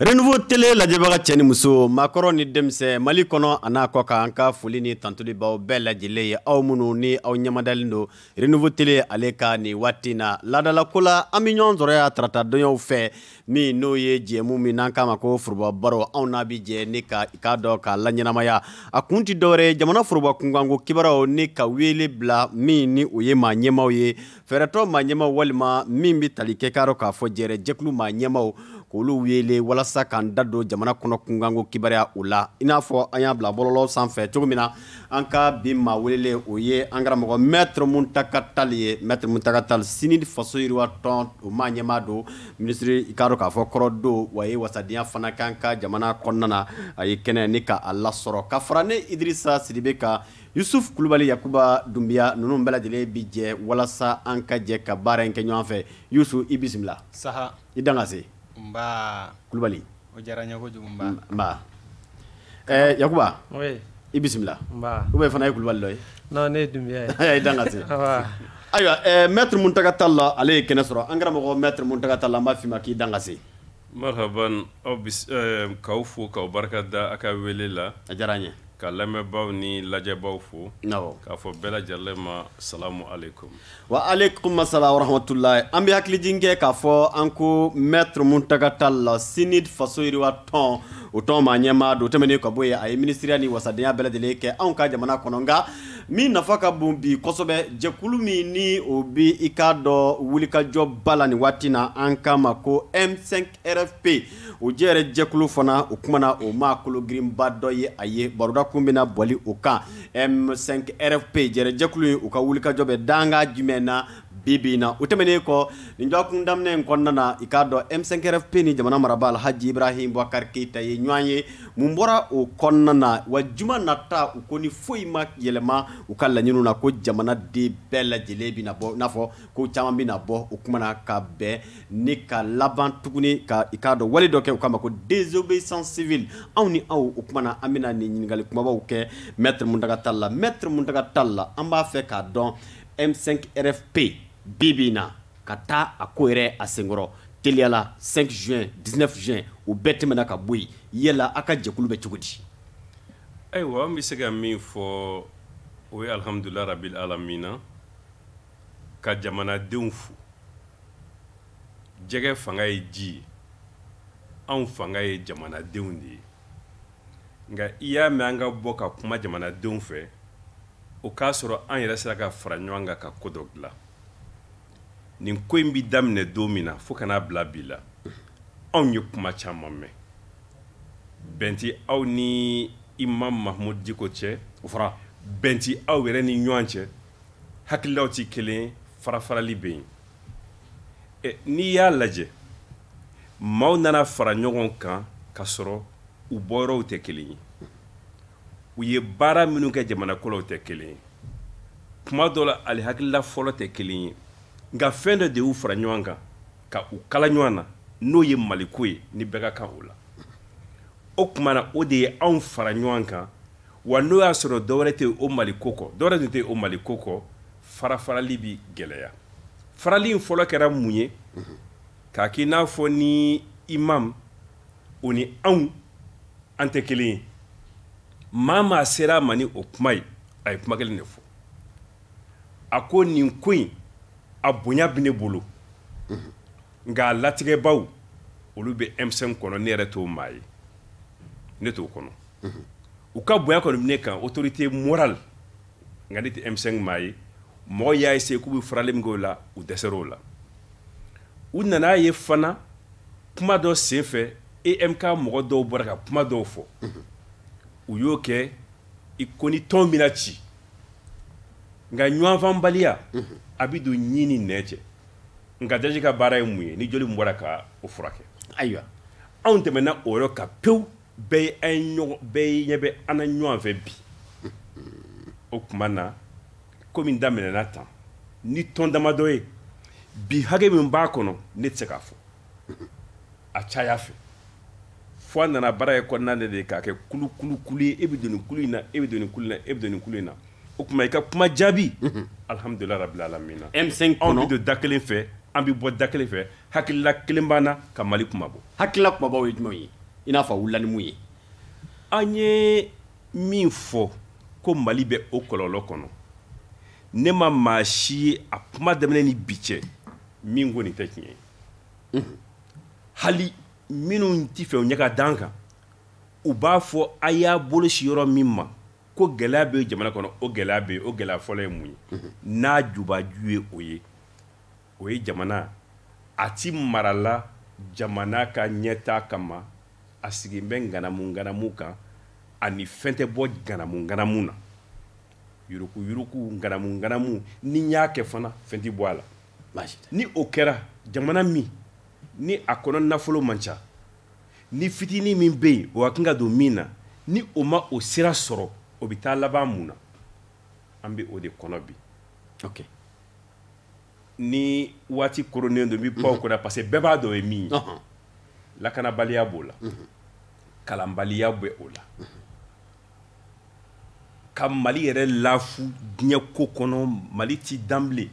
Renouveau télé lajɛbaga cɛ ni muso maakɔrɔ ni denmisɛn Mali kɔnɔ a n'a kɔ kan an ka foli ni tantuli b'aw bɛɛ lajɛlen ye aw minnu ni aw ɲamadalen don Renouveau télé ale ka nin waati na laadala ko la an bɛ ɲɔgɔn sɔrɔ yan tarata donyaw fɛ min n'o ye jɛmu min n'an k'a ma ko foroba baro anw n'a bi jɛ ni ka i k'a dɔn k'a laɲɛnamaya a kun tɛ dɔwɛrɛ ye jamana foroba kunkanko kibaruyaw ni ka wele bila min ni o ye maa ɲɛmaaw ye fɛɛrɛtɔ maa ɲɛmaaw walima min bɛ tali kɛ k'a dɔn k'a fɔ jɛkulu maa ɲɛmaaw k'olu wele walasa k'an da don jamana kɔnɔ kunkanko kibaruya o la i n'a fɔ an y'a bila bɔlɔlɔ sanfɛ cogo min na an ka bi maa welelen o ye an karamɔgɔ Maître Muntaka Tall ye Maître Muntaka Tall sini faso yiriwa tɔn o maa ɲɛmaa don ministre i k'a dɔn k'a fɔ kɔrɔ don wa ye wasadenya fana kan ka jamana kɔnɔna na a ye kɛnɛ ni k'a lasɔrɔ ka fara ne Idrissa Sidibe kan Yusuf Kulubali Yakuba Dumbiya ninnu bɛɛ lajɛlen bi jɛ walasa an ka jɛ ka baara in kɛ ɲɔgɔn fɛ Yusuf i bisimila saha i danga se Mba Kulubali o diyara n ye kojugu Mba Mba Yakuba oui i bisimila Mba ou bien fana ye Kulubali dɔ ye non ne ye Dumbiya ye i danga se awa ayiwa Maître Muntaka Tall ale ye kɛnɛ sɔrɔ an karamɔgɔ Maître Muntaka Tall an b'a f'i ma k'i danga se marhaban aw k'aw fo k'aw barika da a ka wele la a diyara an ye ka lamɛnbaaw ni lajɛbaaw fo awɔ k'a fɔ bɛɛ lajɛlen ma salamu alaikum wa alaikum assalam wa rahmatullahi an bɛ hakilijigin kɛ k'a fɔ an ko Maître Muntaka Tall sini faso yiriwa tɔn o tɔn maa ɲɛmaa don tɛmɛnen ka bɔ yen a ye ministiriya ni wasadenya bɛɛ lajɛlen kɛ anw ka jamana kɔnɔ nka min nafa ka bon bi kosɛbɛ jɛkulu min ni o bi i k'a dɔn wulikajɔba la nin waati na an k'a ma ko M5 RFP o jɛyɛrɛ jɛkulu fana o kumana o maa kologirinba dɔ ye a ye baroda kun bɛna bɔli o kan M5 RFP jɛyɛrɛ jɛkulu in u ka wulikajɔ bɛ danga jumɛn na bibi na o tɛmɛnen kɔ nin jɔkun daminɛ in kɔnɔna na i k'a dɔn M5 RFP ni jamana marabaa Alhaji Ibrahim Boubacar Keita ye ɲɔgɔn ye mun bɔra o kɔnɔna na wa juma nata u ko ni foyi ma yɛlɛma u ka laɲiniw na ko jamana den bɛɛ lajɛlen bɛna bɔ i n'a fɔ ko caman bɛna bɔ o kumana ka bɛn ni ka laban tuguni ka i k'a dɔn wale dɔ kɛ u k'a ma ko désobéissance civile anw ni aw o kumana an bɛna nin ɲininkali kumabaw kɛ Maître Muntaka Tall la Maître Muntaka Tall la an b'a fɛ k'a dɔn M5 RFP bibi na ka taa a ko yɛrɛ a senkɔrɔ teliyala 5 juin 19 juin o bɛɛ tɛmɛna ka bɔ yen yala a ka jɛkulu bɛ cogo di ayiwa an bɛ se ka min fɔ o ye alhamdulilahi rabil alamina ka jamanadenw fo jɛgɛ fanga ye ji ye anw fanga ye jamanadenw de ye nka i y'a mɛn an ka bɔ ka kuma jamanadenw fɛ o k'a sɔrɔ an yɛrɛ sera ka fara ɲɔgɔn kan ka ko dɔ dilan nin ko in bi daminɛ don min na fo ka n'a bila bi la anw ye kuma caman mɛn bɛn ti aw ni Imam Mahmoud Diko cɛ o fɔra bɛn ti aw yɛrɛ ni ɲɔgɔn cɛ hakililaw ti kelen farafarali bɛ yen n'i y'a lajɛ maaw nana fara ɲɔgɔn kan ka sɔrɔ u bɔyɔrɔw tɛ kelen ye u ye baara minnu kɛ jamana kɔnɔ tɛ kelen ye kuma dɔ la ali hakilila fɔlɔ tɛ kelen ye nka fɛn dɔ de y'u fara ɲɔgɔn kan ka u kala ɲɔgɔn na n'o ye maliko ye ni bɛɛ ka kan o la o tuma na o de ye anw fara ɲɔgɔn kan wa n'o y'a sɔrɔ dɔwɛrɛ tɛ o maliko kɔ dɔwɛrɛ tun tɛ o maliko kɔ farafarali bi gɛlɛya farali in fɔlɔ kɛra mun ye k'a k'i n'a fɔ ni imam o ni anw an tɛ kelen ye maa sera a ma ni o kuma ye a ye kuma kelen de fɔ a ko nin ko in a bonya bɛ ne bolo nka a latigɛbaw olu bɛ M5 kɔnɔ ne yɛrɛ t'o maa ye ne t'o kɔnɔ u ka bonya kɔni bɛ ne kan autorité morale nka ne tɛ M5 maa ye mɔgɔ y'a essayer k'u bɛ farali min kɛ o la u dɛsɛr'o la u nana ye fana kuma dɔ senfɛ EMK mɔgɔ dɔw bɔra ka kuma dɔw fɔ u y'o kɛ i ko ni tɔn bɛna ci nka ɲɔgɔnfanbaliya a bɛ don ɲi ni nɛ cɛ nka daji ka baara ye mun ye ni joli min bɔra ka o furakɛ ayiwa anw tɛmɛna o yɔrɔ kan pewu bɛɛ ɲɛ bɛ an na ɲɔgɔn fɛ bi o tuma na komi daminɛna tan ni tɔn damadɔ ye bi hakɛ min b'a kɔnɔ ne tɛ se k'a fɔ a caya fɛ fo a nana baara ye kɔnɔna de k'a kɛ kulu ye e bɛ don nin kulu in na e bɛ don nin kulu in na e bɛ don nin kulu in na o tuma i ka kuma jaabi alhamdulilahi rabil alamina M5 anw bɛ don da kelen fɛ an bɛ bɔ da kelen fɛ hakilila kelen b'an na ka Mali kuma bɔ. Hakilila kumabaw ye jumɛn ye i n'a fɔ a wulila ni mun ye. An ye min fɔ ko Mali bɛ o kɔlɔlɔ kɔnɔ ne ma maa si ye a kuma daminɛ ni bi cɛ min ko nin tɛ tiɲɛ ye. Hali minnu tɛ fɛ u ɲɛ ka d'an kan u b'a fɔ a y'a bolo si yɔrɔ min ma ko gɛlɛya bɛ jamana kɔnɔ o gɛlɛya bɛ yen o gɛlɛya fɔlɔ ye mun ye n'a jubaju ye o ye jamana a ti marala jamana ka ɲɛtaa kama a sigin bɛ nganamu kan ani fɛn tɛ bɔ nganamu na yuruku nganamu ni n y'a kɛ fana fɛn tɛ bɔ a la ni o kɛra jamana min ni a kɔnɔ nafolo man ca ni fitinin min bɛ yen o ka kan ka don min na ni o ma o sira sɔrɔ o bɛ taa laban mun na an bɛ o de kɔnɔ bi. Ok. Ni waati koronnen don n bɛ baw kɔnɔ parce que bɛɛ b'a dɔn o ye min ye lakanabaliya b'o la kalanbaliya bɛ o la ka Mali yɛrɛ lafu diɲɛ ko kɔnɔ Mali ti danbilen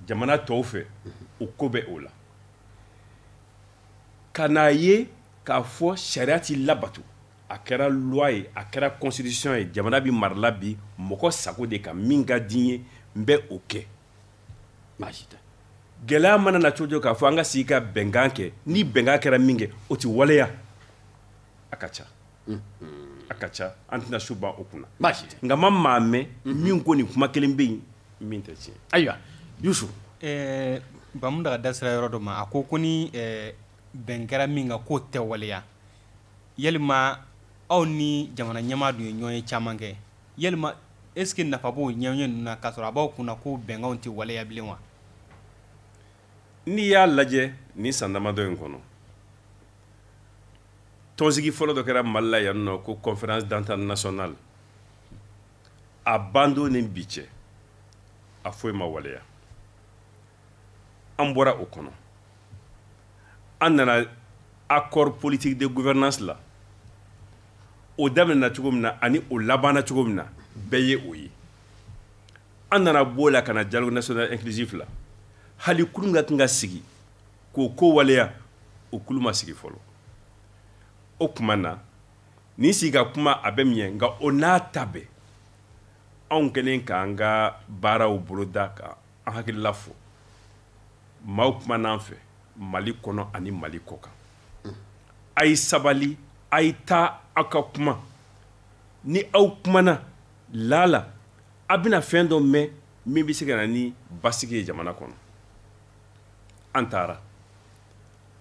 jamana tɔw fɛ o ko bɛ o la ka n'a ye k'a fɔ sariya ti labato a kɛra loi ye a kɛra constitution ye jamana bi marala bi mɔgɔ sago de kan min ka di ye n bɛ o kɛ gɛlɛya mana na cogo k'a fɔ an ka sigi ka bɛnkan kɛ ni bɛnkan kɛra min kɛ o ti waleya a ka ca an tɛna so ban o kunna nka ma maa mɛn min ko nin kuma kelen bɛ yen min tɛ tiɲɛ. Ayiwa Yusu Bamu daga da sira yɔrɔ dɔ ma a ko ni bɛn kɛra min kan k'o tɛ waleya yalima aw ni jamana ɲɛmaa dun ye ɲɔgɔn ye caman kɛ yalima est ce que nafa b'o ɲɔgɔnye ninnu na k'a sɔrɔ a b'aw kunna ko bɛnkanw tɛ waleya bilen wa. N'i y'a lajɛ nin san damadɔ in kɔnɔ tɔnsigi fɔlɔ dɔ kɛra Mali la yan nɔ ko conférence d'entente nationale a bandon ni bi cɛ a foyi ma waleya an bɔra o kɔnɔ an nana accord politique de gouvernance la o daminɛna cogo min na ani o labanna cogo min na bɛɛ ye o ye an nana b'o la ka na dialogue national inclusif la hali kulu ka kan ka sigi k'o ko waleya o kulu ma sigi fɔlɔ o kuma na nin sigi ka kuma a bɛ min ye nka o n'a ta bɛɛ anw kɛlen k'an ka baaraw boloda ka an hakilila fɔ maaw kuma n'an fɛ Mali kɔnɔ ani Mali kɔ kan a ye sabali a ye taa aw ka kuma ni aw kumana lala a bɛna fɛn dɔ mɛn min bɛ se ka na ni basigi ye jamana kɔnɔ an taara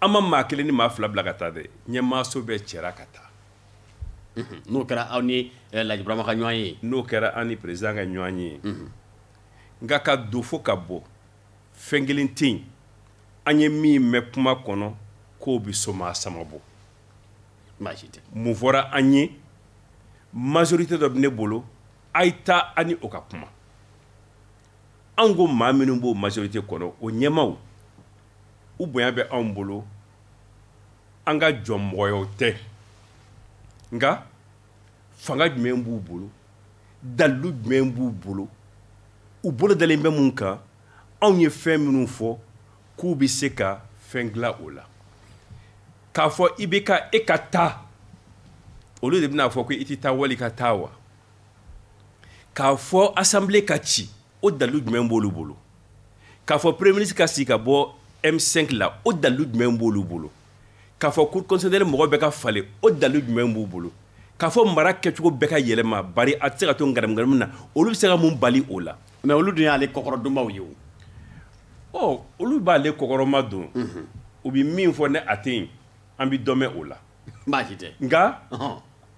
an ma maa kelen ni maa fila bila ka taa dɛ ɲɛmaaso bɛɛ cɛra ka taa n'o kɛra aw ni Laji Burama ka ɲɔgɔn ye n'o kɛra an ni président ka ɲɔgɔn ye nka ka don fo ka bɔ fɛn kelen tɛ yen an ye min mɛn kuma kɔnɔ k'o bɛ somaa sama bɔ mun fɔra an ye majorité dɔ bɛ ne bolo a ye taa ani o ka kuma an ko maa minnu b'o majorité kɔnɔ o ɲɛmaaw u bonya bɛ anw bolo an ka jɔnmɔgɔyaw tɛ nka fanga jumɛn b'u bolo dalilu jumɛn b'u bolo u bolo dalen bɛ mun kan anw ye fɛn minnu fɔ k'u bɛ se ka fɛn dilan o la k'a fɔ i bɛ ka e ka taa olu de bɛna fɔ ko i tɛ taa wali ka taa wa k'a fɔ assemblée ka ci o dalilu jumɛn b'olu bolo k'a fɔ premier ministre ka sigi ka bɔ M5 la o dalilu jumɛn b'olu bolo k'a fɔ cour constitutionnelle mɔgɔ bɛɛ ka falen o dalilu jumɛn b'u bolo k'a fɔ mara kɛcogo bɛɛ ka yɛlɛma bari a tɛ se ka to ngaramu na olu bɛ se ka mun bali o la mais olu dun y'ale kɔkɔrɔdonbaw ye o olu b'ale kɔkɔrɔma don u bɛ min fɔ ne a tɛ yen an bɛ dɔ mɛn o la baasi tɛ nka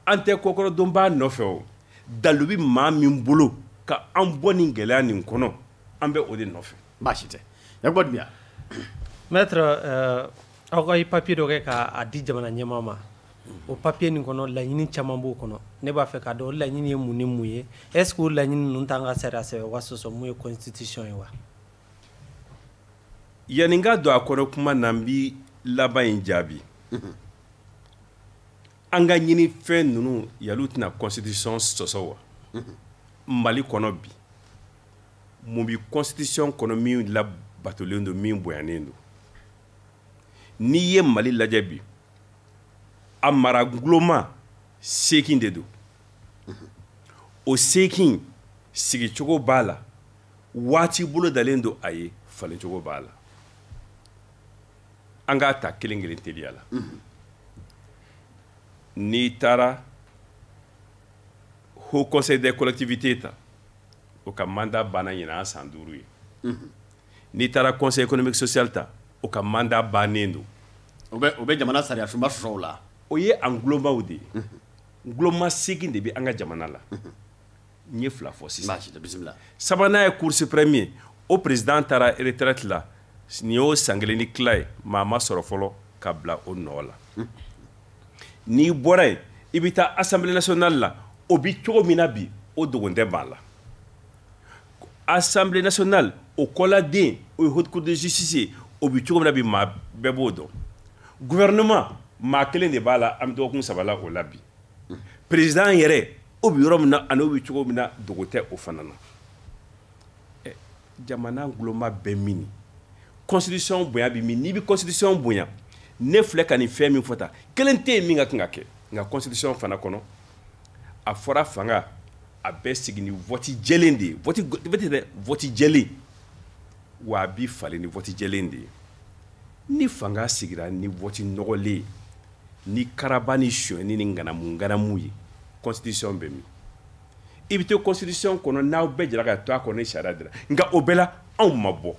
an tɛ kɔkɔrɔdonba nɔfɛ o dalilu bɛ maa min bolo ka an bɔ nin gɛlɛya nin kɔnɔ an bɛ o de nɔfɛ baasi tɛ Yakuba Dunbiya maître aw ka papier dɔ kɛ k'a di jamana ɲɛmaa ma o papier nin kɔnɔ laɲini caman b'o kɔnɔ ne b'a fɛ k'a dɔn o laɲini ye mun ni mun ye est ce que o laɲini ninnu t'an ka sariya sɛbɛn wa sɔsɔ mun ye constitution ye wa yanni n ka don a kɔnɔ kuma na n bi laban in jaabi an ka ɲini fɛn ninnu yali tɛna constitution sɔsɔ wa Mali kɔnɔ bi mun bi constitution kɔnɔ min labatolen don min bonyanen don n'i ye Mali lajɛ bi a mara guloma 8 de don o 8 sigi cogo b'a la waati bolo dalen don a ye falen cogo b'a la an k'a ta kelen kelen teliya la n'i taara Haut Conseil des collectivités ta o ka mandat banna ɲinan a san 5 ye n'i taara Conseil économique social ta o ka mandat bannen don o bɛ jamana sariya sunba sɔrɔ o la o ye an gulomaw de ye guloma 8 de bɛ an ka jamana la n ye 2 fɔ sisan bisimila sabanan ye Cour suprême ye o président taara retraite la nin y'o san 1 ni tila ye maa ma sɔrɔ fɔlɔ ka bila o nɔ la n'i bɔra yen i bɛ taa Assemblée nationale la o bi cogo min na bi o dogon tɛ b'a la Assemblée nationale o kɔladen o ye Haute Cour de justice ye o bi cogo min na bi maa bɛɛ b'o dɔn gouvernement maa kelen de b'a la an bɛ dɔgɔkun 3 la o la bi président yɛrɛ o bi yɔrɔ min na ani o bi cogo min na dogo tɛ o fana na jamana guloma bɛɛ mini constitution bonya bi min n'i bi constitution bonya ne filɛ ka nin fɛn min fɔ ta kelen tɛ yen min ka kan ka kɛ nka constitution fana kɔnɔ a fɔra fanga a bɛ sigi ni vote jɛlen de ye vote jɛlen wa a bi falen ni vote jɛlen de ye ni fanga sigira ni vote nɔgɔlen ye ni karaba ni sonyɛni ni nganamu ye constitution bɛ min i bɛ to constitution kɔnɔ n'aw bɛɛ jɛra ka to a kɔnɔ ni sariya dira nka o bɛɛ la anw ma bɔ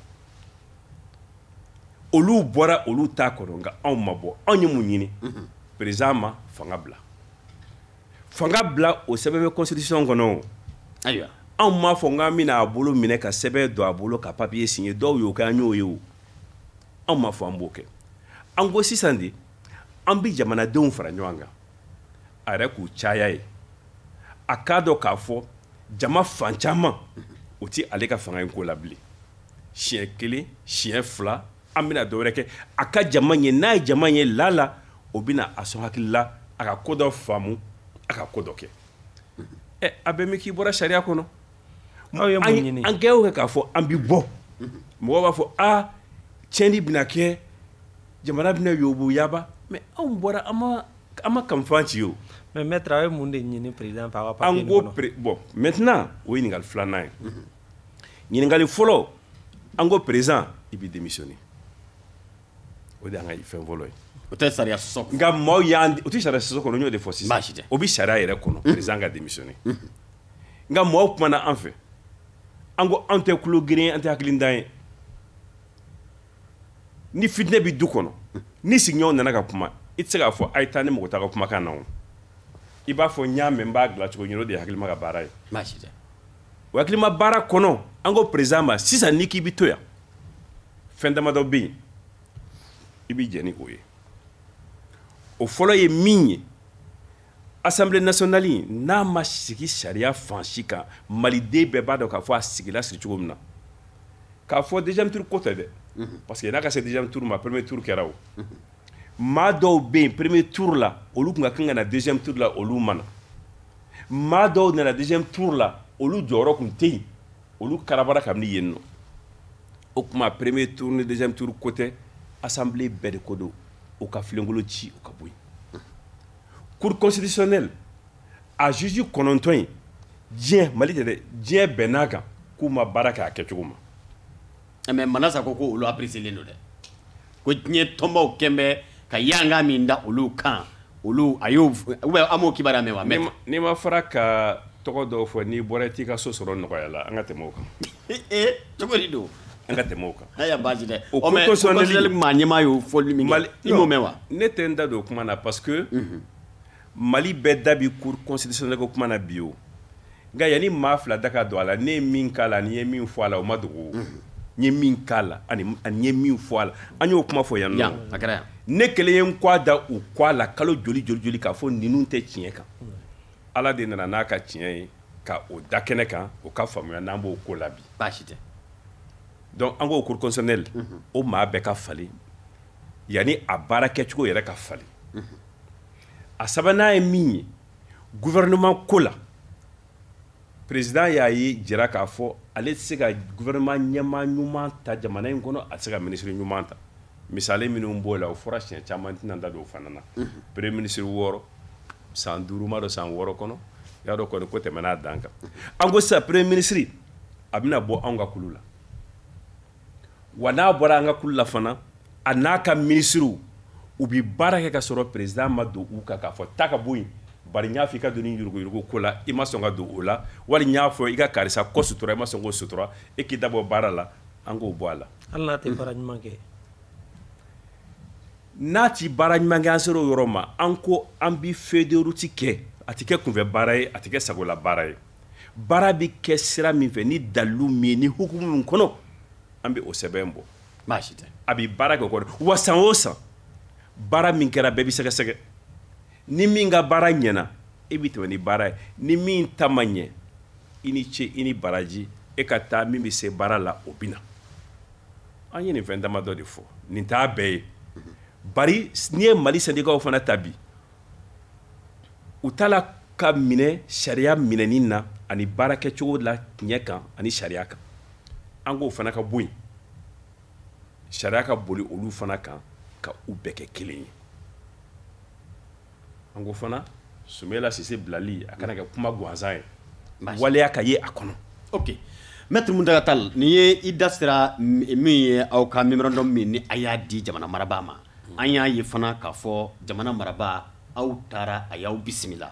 olu bɔra olu t'a kɔnɔ nka anw ma bɔ anw ye mun ɲini président ma fanga bila o sɛbɛn bɛ constitution kɔnɔ ayiwa anw m'a fɔ k'an bɛna a bolo minɛ ka sɛbɛn don a bolo ka papier signer dɔw y'o kɛ an y'o ye o anw m'a fɔ an b'o kɛ an ko sisan de an bɛ jamanadenw fara ɲɔgɔn kan a yɛrɛ k'u caya ye a k'a dɔn k'a fɔ jama fan caman o tɛ ale ka fanga in ko la bilen siɲɛ 1 siɲɛ 2 an bɛna dɔ wɛrɛ kɛ a ka jama ye n'a ye jama ye la o bɛna a sɔn hakili la a ka ko dɔ faamu a ka ko dɔ kɛ a bɛ min k'i bɔra sariya kɔnɔ an kɛ o kɛ k'a fɔ an bi bɔ mɔgɔw b'a fɔ tiɲɛni bɛna kɛ jamana bɛna yobo yaba mais anw bɔra an ma kanfan ci o mais maître a ye mun de ɲini président fɛ a ka papier kɔnɔ bon maintenant o ye ɲininkali filanan ye ɲininkali fɔlɔ an ko président i bɛ démissionner o de y'an ka fɛn fɔlɔ ye o tɛ sariya sɔsɔ nka maaw y'an o tɛ sariya sɔsɔ kɔnɔ n y'o de fɔ sisan baasi tɛ o bɛ sariya yɛrɛ kɔnɔ président ka démissionner nka maaw kumana an fɛ an ko anw tɛ kulo geren an tɛ hakilitan ye ni fitinɛ bɛ du kɔnɔ ni sigiɲɔgɔnw nana ka kuma i tɛ se k'a fɔ a ye taa ni mɔgɔ t'a ka kumakan na o i b'a fɔ n y'a mɛn n b'a dilan cogo ɲini o de ye hakilima ka baara ye baasi tɛ o hakilima baara kɔnɔ an ko président ma sisan ni k'i bɛ to yan fɛn damadɔ bɛ yen i bɛ jɛ ni o ye o fɔlɔ ye min ye Assemblée nationale n'a ma sigi sariya fan si kan maliden bɛɛ b'a dɔn k'a fɔ a sigila sigi cogo min na k'a fɔ deuxième tour ko tɛ dɛ parce que n'a ka se deuxième tour ma premier tour kɛra o maa dɔw bɛ yen premier tour la olu tun ka kan ka na deuxième tour la olu ma na maa dɔw nana deuxième tour la olu jɔyɔrɔ tun tɛ yen olu karabara kabini yen nɔ o tuma premier tour ni deuxième tour ko tɛ assemblée bɛɛ de ko don o ka filenkolo ci o ka bɔ yen cour constitutionnelle a juge 9 ye diɲɛ Mali tɛ dɛ diɲɛ bɛɛ n'a kan k'u ma baara kɛ a kɛcogo ma mais Manasa ko olu apprécié don dɛ ko diɲɛ tɔnbaw kɛn bɛ ka yanga min da olu kan olu a y'o an m'o kibaruya mɛn wa n'i ma fara ka tɔgɔ dɔw fɔ n'i bɔra i t'i ka so sɔrɔ nɔgɔya la an ka tɛmɛ o kan cogo di don an ka tɛmɛ o kan ayiwa baasi tɛ o cour constitutionnelle maa ɲɛmaa y'o fɔli min kɛ i m'o mɛn wa ne tɛ n da don o kuma na parce que Mali bɛɛ da bi cour constitutionnelle ko kuma na bi o nka yanni maa fila da ka don a la ne ye min k'a la ani ye min fɔ a la o ma dogo n ye min k'a la ani ye min fɔ a la an y'o kuma fɔ yan nɔ a kɛra yan ne kelen ye n kɔ a da u kɔ a la kalo joli k'a fɔ ninnu tɛ tiɲɛ kan ala de nana n'a ka tiɲɛ ye ka o da kɛnɛ kan o ka faamuya n'an b'o ko la bi baasi tɛ donc an ko cour constitutionnelle o maa bɛɛ ka falen yanni a baara kɛcogo yɛrɛ ka falen a sabanan ye min ye gouvernement ko la président y'a ye jira k'a fɔ ale tɛ se ka gouvernement ɲɛmaa ɲuman ta jamana in kɔnɔ a tɛ se ka ministre ɲuman ta misale minnu b'o la o fɔra siɲɛ caman tɛna da don o fana na premier ministre 6 san 5 ma dɔ san 6 kɔnɔ y'a dɔn kɔni ko tɛmɛna a dan kan an ko sisan premier ministre a bɛna bɔ anw ka kulu la wa n'a bɔra an ka kulu la fana a n'a ka ministres u bɛ baara kɛ ka sɔrɔ président ma don u kan k'a fɔ taa ka bɔ yen bari n y'a fɔ i ka don ni yurugu ko la i ma sɔn ka don o la wali n y'a fɔ i ka karisa kɔ sutura i ma sɔn k'o sutura e k'i dabɔ baara la an k'o bɔ a la hali n'a tɛ baara ɲuman kɛ n'a ti baara ɲuman kɛ an sera o yɔrɔ ma an ko an bi fédéruti kɛ a ti kɛ kunfɛ baara ye a ti kɛ sagola baara ye baara bi kɛ sira min fɛ ni dalilu min ye ni hukumu min kɔnɔ an bɛ o sɛbɛn bɔ baasi tɛ a bi baara kɛ o kɔnɔ wa san o san baara min kɛra bɛɛ bi sɛgɛsɛgɛ ni min ka baara ɲɛna e bi tɛmɛ ni baara ye ni min ta ma ɲɛ i ni ce i ni baraji e ka taa min bi se baara la o bɛ na an ye nin fɛn damadɔ de fɔ nin t'a bɛɛ ye bari n'i ye mali syndicats fana ta bi u tala ka minɛ sariya minɛni na ani baara kɛcogo la tiɲɛ kan ani sariya kan an k'o fana ka bɔ yen sariya ka boli olu fana kan ka u bɛɛ kɛ kelen ye an ko fana Sumela Sise bilali a kana kɛ kuma gansan ye waleya ka ye a kɔnɔ ok maître Muntaka Tall ni ye i da sera min ye aw ka memorandum min ni a y'a di jamana marabaa ma an y'a ye fana k'a fɔ jamana marabaa aw taara a y'aw bisimila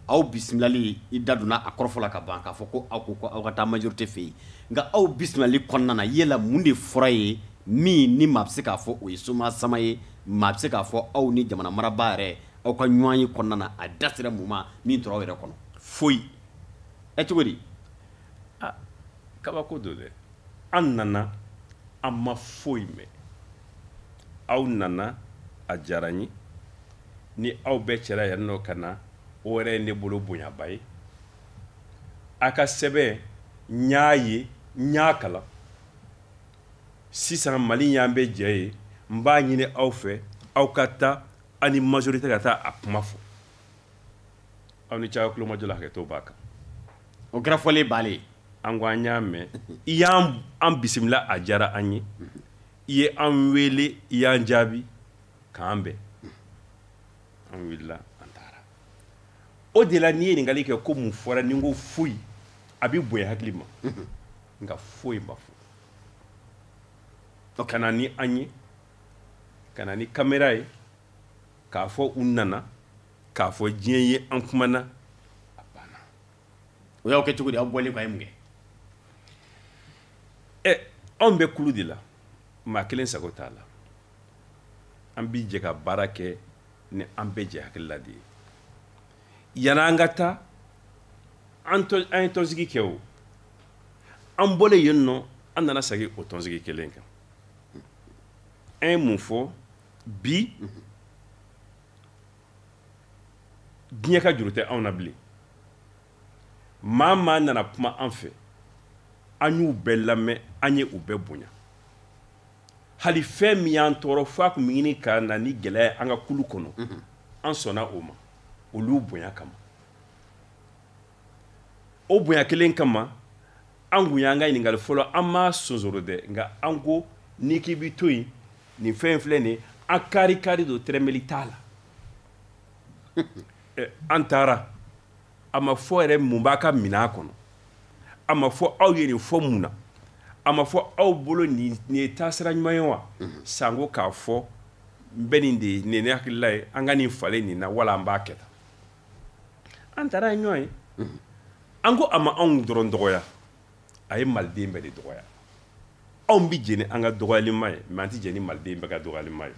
aw bisimilali i da donna a kɔrɔfɔ la ka ban k'a fɔ ko aw ko aw ka taa majorité fɛ yen nka aw bisimilali kɔnɔna na yala mun de fɔra ye min ni maa bɛ se k'a fɔ o ye soma sama ye maa bɛ se k'a fɔ aw ni jamana marabaa yɛrɛ aw ka ɲɔgɔn ye kɔnɔna na a da sera mun ma min tora aw yɛrɛ kɔnɔ foyi cogo di kabako don dɛ an nana an ma foyi mɛn aw nana a diyara n ye ni aw bɛɛ cɛla yan nɔ ka na o yɛrɛ ye ne bolo bonyaba ye a ka sɛbɛn n y'a ye n y'a kalan sisan mali y'an bɛ jɛ ye n b'a ɲini aw fɛ aw ka taa ani majorité ka taa a kuma fɔ aw ni caga kulomajɔ la hakɛto b'a kan o kɛra fɔlen baale an ko an y'a mɛn i y'an bisimila a diyara an ye i ye an wele i y'an jaabi k'an bɛn an wulila an taara o de la n'i ye ɲininkali kɛ ko mun fɔra ni n ko foyi a bɛ bonya hakili ma nka foyi ma fɔ ka na ni an ye ka na ni kamera ye k'a fɔ u nana k'a fɔ diɲɛ ye an kumana a banna o y'aw kɛ cogo di aw bɔlen ko a ye mun kɛ anw bɛ kulu de la maa kelen sago t'a la an bi jɛ ka baara kɛ ni an bɛɛ jɛ hakilila de ye yan'an ka taa an ye tɔnsigi kɛ o an bɔlen yen nɔ an nana segin o tɔnsigi kelen kan an ye mun fɔ bi diɲɛ ka juru tɛ anw na bilen maa maa nana kuma an fɛ an y'u bɛɛ lamɛn an ye u bɛɛ bonya hali fɛn min y'an tɔɔrɔ f'a kun bɛ ɲini ka na ni gɛlɛya ye an ka kulu kɔnɔ an sɔnna o ma olu bonya kama o bonya kelen kama an kun y'an ka ɲininkali fɔlɔ an m'a sonsoro dɛ nka an ko n'i k'i bɛ to yen nin fɛn in filɛ nin ye an kari don tɛrɛmɛli t'a la an taara a ma fɔ yɛrɛ mun b'a ka minɛn kɔnɔ a ma fɔ aw ye nin fɔ mun na a ma fɔ aw bolo nin ye taasira ɲuman ye wa sanko k'a fɔ n bɛ nin de ye nin ne hakilila ye an ka nin falen nin na wala an b'a kɛ tan an taara ye ɲɔgɔn ye an ko a ma anw dɔrɔn dɔgɔya a ye maliden bɛɛ de dɔgɔya anw bi jɛni an ka dɔgɔyalima ye mɛ an tɛ jɛni maliden bɛɛ ka dɔgɔyalima ye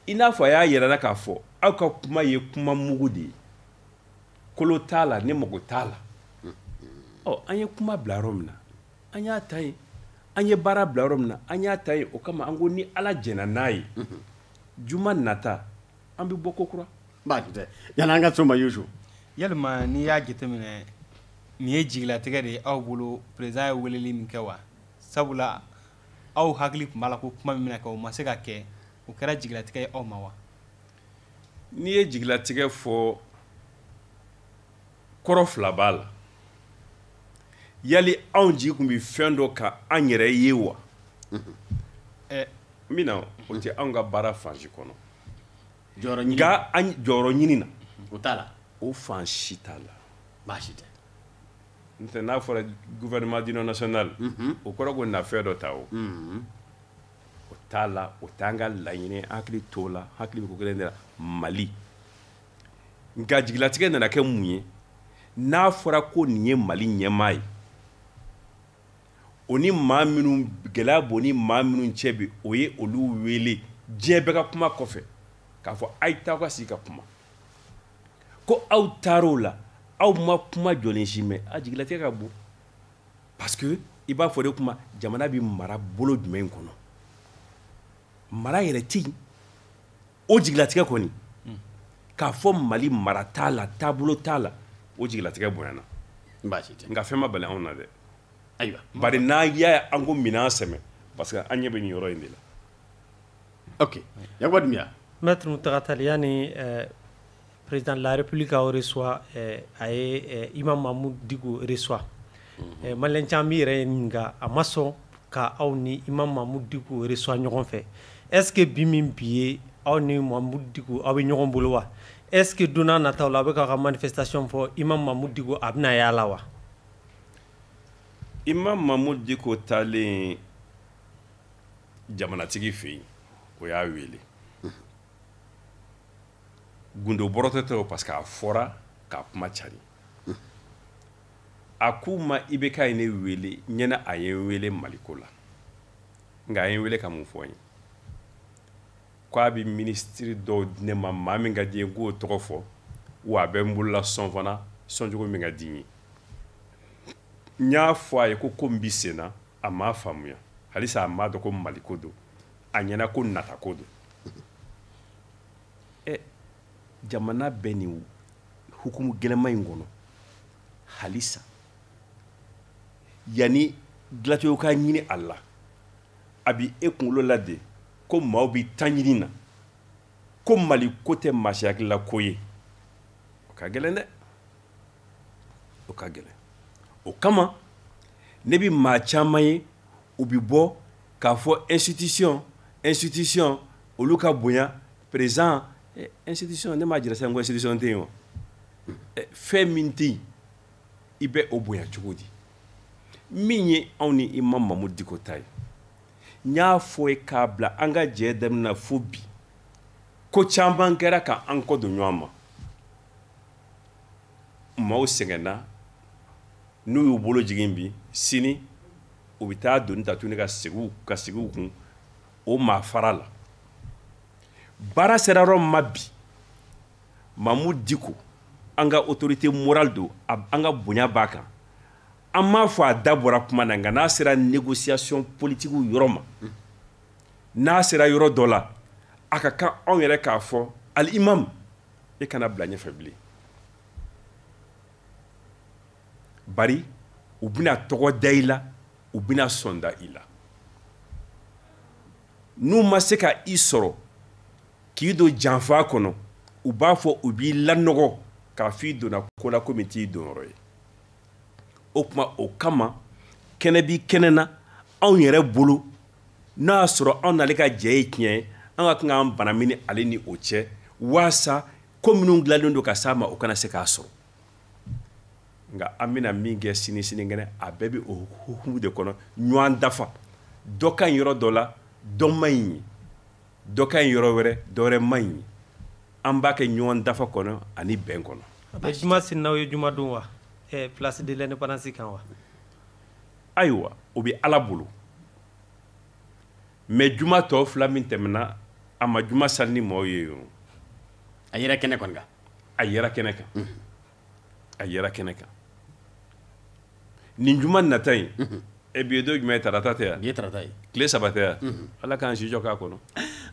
i n'a fɔ a y'a yɛrɛ la k'a fɔ aw ka kuma ye kuma mugu de ye kolo t'a la ne mago t'a la an ye kuma bila yɔrɔ min na an y'a ta yen an ye baara bila yɔrɔ min na an y'a ta yen o kama an ko ni ala jɛna n'a ye juma nata an bɛ bɔ ko kura baasi tɛ yanni an ka so ma Yusu yalima n'i y'a jateminɛ nin ye jigilatigɛ de ye aw bolo président ye weleli min kɛ wa sabula aw hakili tun b'a la ko kuma min bɛna kɛ o ma se ka kɛ o kɛra jigilatigɛ ye aw ma wa n'i ye jigilatigɛ fɔ kɔrɔ fila b'a la yali anw jigi kun bi fɛn dɔ kan an yɛrɛ ye wa mina o tɛ anw ka baara fansi kɔnɔ jɔyɔrɔ ɲini nka an jɔyɔrɔ ɲini na o t'a la o fan si t'a la baasi tɛ n'o tɛ n'a fɔra gouvernement d'union nationale o kɔrɔ ko na fɛn dɔ ta o t'a la o t'an ka laɲini hakili t'o la hakili bɛ ko kelen de la Mali nka jigilatigɛ nana kɛ mun ye n'a fɔra ko nin ye Mali ɲɛmaa ye o ni maa minnu gɛlɛya b'o ni maa minnu cɛ bi o ye olu wele diɲɛ bɛɛ ka kuma kɔfɛ k'a fɔ a ye taa ka sigi ka kuma ko aw taar'o la aw ma kuma jɔlen si mɛn a jigilatigɛ ka bon parce que i b'a fɔ de kuma jamana bɛ mara bolo jumɛn kɔnɔ mara yɛrɛ tɛ yen o jigilatigɛ kɔni k'a fɔ Mali mara t'a la taabolo t'a la o jigilatigɛ bonyana baasi tɛ nka fɛn ma bali anw na dɛ ayiwa bari n'a y'a an ko minɛn sɛmɛ parce que an ɲɛ bɛ nin yɔrɔ in de la ok Yakuba Dunbiya Maître Muntaka Tall yani président de la République a reçoit a ye Imam Mahmoud Dicko reçoit malien caman b'i yɛrɛ ɲininka a ma sɔn ka aw ni Imam Mahmoud Dicko reçoit ɲɔgɔn fɛ est-ce que bi min bi ye aw ni Mahmoud Dicko aw bɛ ɲɔgɔn bolo wa est-ce que don n'a nataw la a bɛ k'a ka manifestation fɔ Imam Mahmoud Dicko a bɛna y'a la wa Imam Mahmoud Dicko taalen jamanatigi fɛ yen o y'a wele gundo bɔrɔtɔ tɛ o parce que a fɔra k'a kuma cari a k'u ma i bɛ k'a ye ne wele ɲɛna a ye n wele Maliko la nka a ye n wele ka mun fɔ n ye k'a bɛ ministre dɔw di ne ma maa min ka di n ye k'o tɔgɔ fɔ wa a bɛ n bolola sɔn fana sɔncogo min ka di n ye n y'a fɔ a ye ko n bɛ sen na a m'a faamuya halisa a m'a dɔn ko Maliko don a ɲɛna ko natako don jamana bɛ nin hukumu gɛlɛma in kɔnɔ halisa yanni dilacogo ka ɲini a la a bɛ e kunkolo la de ko maaw bɛ tan ɲini na ko Mali ko tɛ maasi hakilila ko ye o ka gɛlɛn dɛ o ka gɛlɛn o kama ne bɛ maa caman ye u bɛ bɔ k'a fɔ institution olu ka bonya président institution ne m'a jira sisan ko institution tɛ yen o fɛn min tɛ yen i bɛ o bonya cogo di min ye anw ni Imam Mahmoud Dicko ta ye n y'a fɔ ye k'a bila an ka jɛ daminɛ fo bi ko caman kɛra k'an kɔ don ɲɔgɔn ma maaw sɛgɛnna n'u y'u bolo jigin bi sini u bɛ taa doni ta tuguni ka segin u kun o maa fara la baara sera yɔrɔ min ma bi Mahmoud Dicko an ka autorité morale don an ka bonya b'a kan an m'a fɔ a da bɔra kuma na nka n'a sera négociation politique yɔrɔ ma n'a sera yɔrɔ dɔ la a ka kan anw yɛrɛ k'a fɔ al-imam e kana bila ɲɛfɛ bilen bari u bɛna tɔgɔ da i la u bɛna sɔn da i la n'u ma se ka i sɔrɔ k'i don janfa kɔnɔ u b'a fɔ u b'i lanɔgɔ k'a fɔ i donna ko la komi t'i donyɔrɔ ye o tuma o kama kɛnɛ bi kɛnɛ na anw yɛrɛ bolo n'a y'a sɔrɔ anw n'ale ka jɛ ye tiɲɛ ye an ka kan k'an bana mini ale ni o cɛ waasa ko minnu dilannen don ka s'a ma o kana se k'a sɔrɔ nka an bɛna min kɛ sinikɛnɛ a bɛɛ bɛ o hukumu de kɔnɔ ɲɔgɔn dafa dɔ ka ɲi yɔrɔ dɔ la dɔ man ɲi ye dɔ ka ɲi yɔrɔ wɛrɛ dɔ wɛrɛ man ɲi ye an b'a kɛ ɲɔgɔn dafa kɔnɔ ani bɛn kɔnɔ. juma sini n'aw ye juma don wa place de l'indépendance kan wa. ayiwa o bɛ ala bolo mɛ juma tɔ fila min tɛmɛna a ma juma sali ni maaw ye o. a yɛrɛ kɛnɛ kɔni kan. a yɛrɛ kɛnɛ kan. a yɛrɛ kɛnɛ kan. nin juma nata in. e bi ye don jumɛn ye tarata tɛ yan. bi ye tarata ye. tile saba tɛ yan. ala k'an si jɔ k'a kɔnɔ.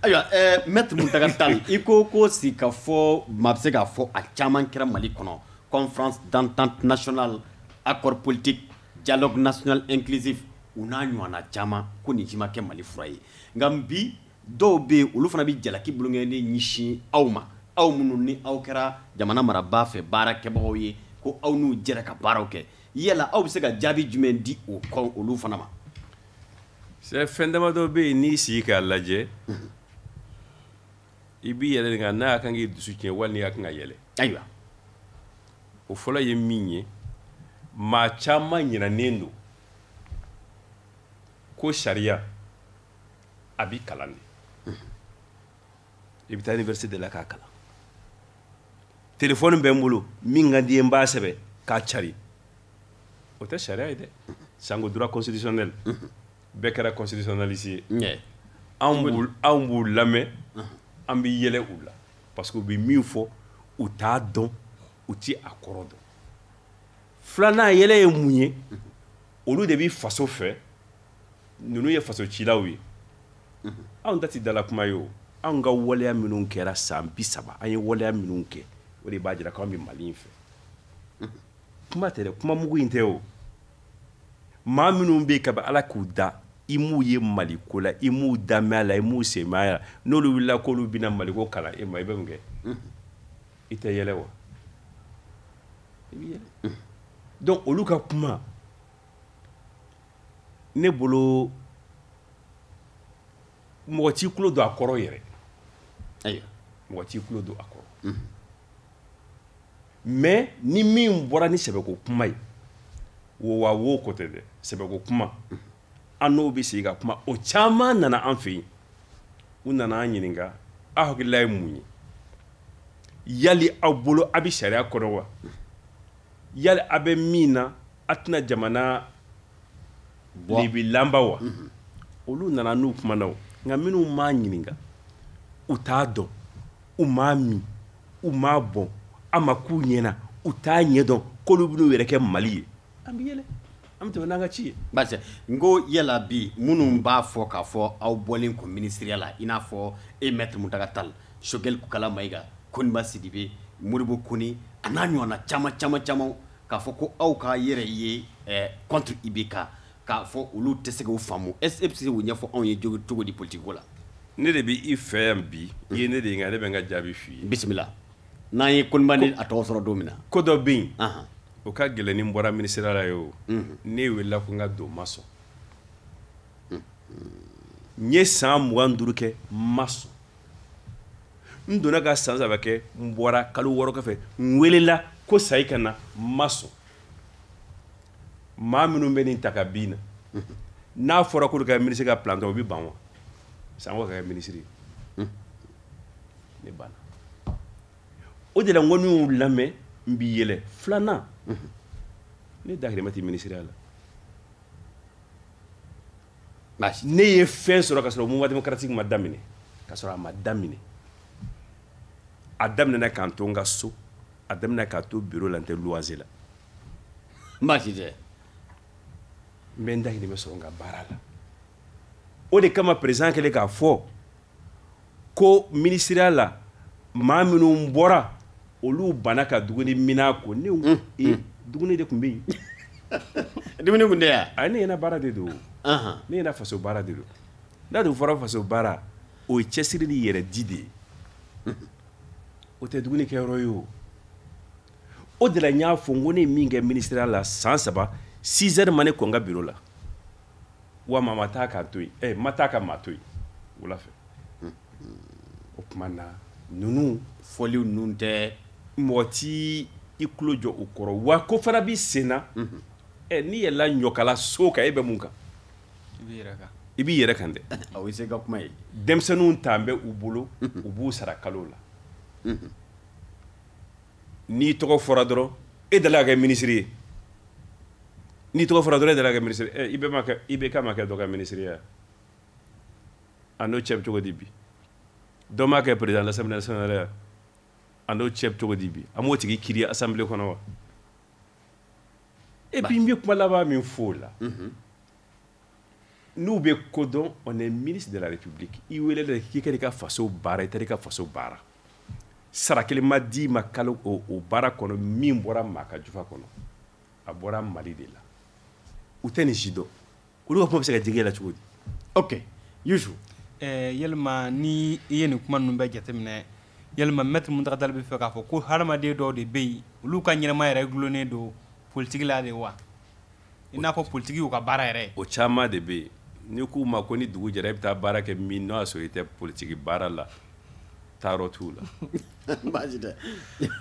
ayiwa maître Muntaka Tall i ko si ka fɔ maa bɛ se k'a fɔ a caman kɛra Mali kɔnɔ conférence d'entente nationale accord politique dialogue national inclusif u n'a ɲɔgɔnna caman ko nin si ma kɛ Mali fura ye nka bi dɔw bɛ yen olu fana bɛ jalaki bulongɛni ɲɛsin aw ma aw minnu ni aw kɛra jamana marabaa fɛ baarakɛbagaw ye ko aw n'u jɛra ka baaraw kɛ yala aw bɛ se ka jaabi jumɛn di o olu fana ma. c'est fɛn damadɔ bɛ yen n'i sigi k'a lajɛ i b'i yɛlɛ ɲininka n'a kan k'i dusu tiɲɛ wali n'i ka kan ka yɛlɛ ayiwa o fɔlɔ ye min ye maa caman ɲinɛnen don ko sariya a b'i kalan de i bɛ taa université de la k'a kalan téléphone bɛ n bolo min ka di ye n b'a sɛbɛn k'a cari o tɛ sariya ye dɛ sango droit constitutionnel bɛɛ kɛra constitutionnaliste ye anw b'u lamɛn an bɛ yɛlɛ u la parce que u bɛ min fɔ u t'a dɔn u ti a kɔrɔ dɔn filanan yɛlɛ ye mun ye olu de bɛ faso fɛ ninnu ye faso cilaw ye anw ta tɛ dala kuma ye o anw ka waleya minnu kɛra san 30 an ye waleya minnu kɛ o de b'a jira k'anw bɛ Mali in fɛ kuma tɛ dɛ kuma mugu in tɛ o maa minnu bɛ yen kabi Ala k'u da i m'u ye Mali ko la i m'u danmɛ a la i m'u senmaya la n'olu wulila k'olu bɛna Mali ko kalan e ma i bɛ mun kɛ i tɛ yɛlɛ wa i bɛ yɛlɛ donc olu ka kuma ne bolo mɔgɔ t'i tulo don a kɔrɔ yɛrɛ ayiwa mɔgɔ t'i tulo don a kɔrɔ mais ni min bɔra ni sɛbɛko kuma ye wo wa wo ko tɛ dɛ sɛbɛko kuma an n'o bɛ sigi ka kuma o caman nana an fɛ yen u nana an ɲininka aw hakilila ye mun ye yali aw bolo a bɛ sariya kɔnɔ wa yali a bɛ min na a tɛna jamana lebilanba wa olu nana n'u kumana o nka minnu m'a ɲininka u t'a dɔn u m'a min u m'a bɔn a ma k'u ɲɛna u t'a ɲɛ dɔn k'olu bɛn'u yɛrɛ kɛ Mali ye an bɛ yɛlɛ an bɛ tɛmɛ n'an ka ci ye basi n ko yala bi minnu b'a fɔ k'a fɔ aw bɔlen ko ministériya la i n'a fɔ e maître Muntaka Tall Choguel Kukala Mayiga Koniba Sidibe Modibo Kone a n'a ɲɔgɔnna caman k'a fɔ ko aw ka yɛrɛ ye contre IBK k'a fɔ olu tɛ se k'o faamu est-ce que e bɛ se k'o ɲɛfɔ anw ye cogo di politique ko la ne de bɛ i fɛ yan bi i ye ne de ɲininka ne bɛ n ka jaabi f'i ye bisimila n'an ye Koniba ni a tɔgɔ sɔrɔ don min na ko dɔ bɛ yen o ka gɛlɛn ni n bɔra ministériya la ye o ne wulila ko n ka don ma sɔn n ye san 25 kɛ n ma sɔn n donna ka san 3 kɛ n bɔra kalo 6 kɔfɛ n welela ko sayi ka na n ma sɔn maa minnu bɛ nin ta ka bin na n'a fɔra k'olu ka ministre ka plan dɔn o bɛ ban wa Sango ka kɛ ministre ye ne banna o de la n ko n'u y'u lamɛn n b'i yɛlɛ filanan ne dahirimɛ tɛ ministériya la ne ye fɛn sɔrɔ ka sɔrɔ mouvement démocratique ma daminɛ ka sɔrɔ a ma daminɛ a daminɛna k'an to n ka so a daminɛna k'a to bureau la n tɛ luwanze la baasi tɛ n bɛ n dahirimɛ sɔrɔ n ka baara la o de kama président kɛlen k'a fɔ ko ministériya la maa minnu bɔra olu banna ka dumuni mina ko ne dumuni de tun bɛ yen dumuni tun tɛ yan a ne ɲɛna baara de don ne ɲɛna faso baara de don n'a dun fɔra faso baara o ye cɛsiri ni yɛrɛ di de ye o tɛ dumuni kɛyɔrɔ ye o de la n y'a fɔ n ko ne ye min kɛ ministériya la san 3 6 heures ma ne kɔ n ka bureau la wa maa ma taa k'an to yen ma taa ka maa to yen wula fɛ o tuma na ninnu fɔliw ninnu tɛ mɔgɔ t'i i tulo jɔ o kɔrɔ wa ko fana b'i sen na n'i yɛlɛla ɲɔkala so kan e bɛ mun kan i b'i yɛrɛ kan dɛ o ye se ka kuma ye denmisɛnninw t'an bɛ u bolo u b'u sara kalo la n'i tɔgɔ fɔra dɔrɔn e dala ka kɛ ministre ye n'i tɔgɔ fɔra dɔrɔn e dala ka kɛ ministre i bɛ k'a ma kɛ dɔ ka ministre ye a n'o cɛ bɛ cogo di bi dɔ m'a kɛ président de l'Assemblée nationale a n'o cɛ bɛ cogo di bi a m'o tigi kiiri assemblée kɔnɔ wa et puis n bɛ kuma laban min fɔ o la n'u bɛ ko dɔn on est ministre de la République i welela k'i ka i ka faso baara i taara i ka faso baara sara kelen ma di ma kalo o baara kɔnɔ min bɔra maa ka jufa kɔnɔ a bɔra Mali de la u tɛ nin si dɔn olu ka kuma bɛ se ka jigin e la cogo di ok Youssou yalima ni i ye nin kuma ninnu bɛɛ jateminɛ yalima maître Muntaka Tall bɛ fɛ k'a fɔ ko hadamaden dɔw de bɛ yen olu ka ɲɛnama yɛrɛ gulonnen don politique la de wa i n'a fɔ politique y'u ka baara yɛrɛ o caman de bɛ yen ni k'u ma ko ni dugu jɛra i bɛ taa baara kɛ min n'o y'a sɔrɔ i tɛ politiki baara la taarɔ t'u la. baasi tɛ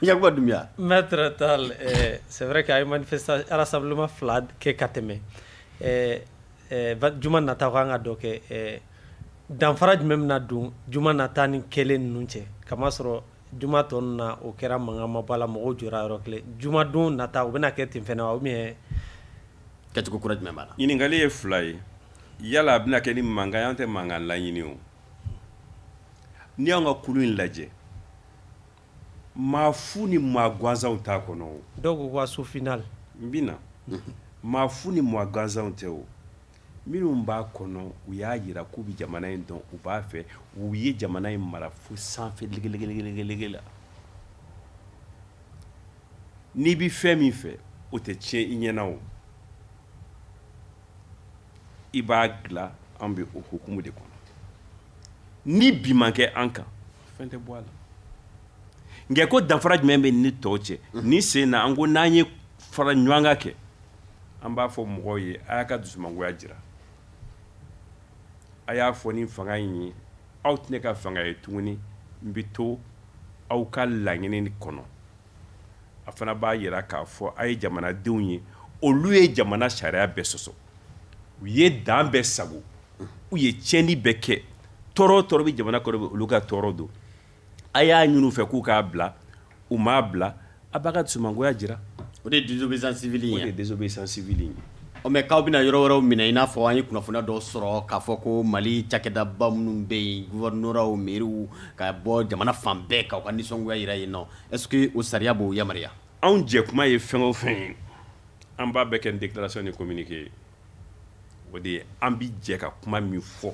Yakuba Dunbiya. Maître Tal, c'est vrai qu'il y a une manifestation rassemblement fila kɛ ka tɛmɛ juma nata kan ka dɔ kɛ danfara jumɛn bɛna don juma nata ni kelen ninnu cɛ kamasɔrɔ juma tɔ ninnu na o kɛra mankan ma bɔ a la mɔgɔw jɔra yɔrɔ kelen juma don nata o bɛna kɛ ten fɛnɛ wa ou bien kɛcogo kura jumɛn b'a la. ɲininkali ye fila ye yala a bɛna kɛ ni mankan ye an tɛ mankan laɲini o ni y'an ka kulu in lajɛ maa fu ni maa gansanw t'a kɔnɔ o. dɔw ko ka su final. n bɛ na maa fu ni maa gansanw tɛ o minnu b'a kɔnɔ u y'a yira k'u bɛ jamana in dɔn u b'a fɛ u ye jamana in mara fo sanfɛ legelege la n'i bɛ fɛn min fɛ o tɛ tiɲɛ i ɲɛna o i b'a dilan an bɛ o hukumu de kɔnɔ ni bi man kɛ an kan fɛn tɛ bɔ a la nka ko danfara jumɛn bɛ ni tɔw cɛ ni sen na an ko n'an ye fara ɲɔgɔn kan kɛ an b'a fɔ mɔgɔw ye a y'a ka dusumangoya jira a y'a fɔ ni fanga in ye aw tɛ ne ka fanga ye tuguni n bɛ to aw ka laɲini kɔnɔ a fana b'a yira k'a fɔ a ye jamanadenw ye olu ye jamana sariya bɛɛ sɔsɔ u ye dan bɛɛ sago u ye tiɲɛni bɛɛ kɛ tɔɔrɔ tɔɔrɔ bɛ jamana kɔnɔ olu ka tɔɔrɔ don a y'a ɲini u fɛ k'u k'a bila u m'a bila a b'a ka dusumangoya jira o de ye désobéissance civile ye. o de ye désobéissance civile ye. mais k'aw bɛna yɔrɔ wɛrɛw minɛ i n'a fɔ an ye kunnafoniya dɔw sɔrɔ k'a fɔ ko Mali cakɛdaba minnu bɛ yen gouverneur maires ka bɔ jamana fan bɛɛ k'aw ka nisɔngoya jira yen nɔ est-ce que o sariya b'o yamaruya. anw jɛkuma ye fɛn o fɛn ye an b'a bɛɛ kɛ ni déclaration ni communiqué ye o de ye an bi jɛ ka kuma min fɔ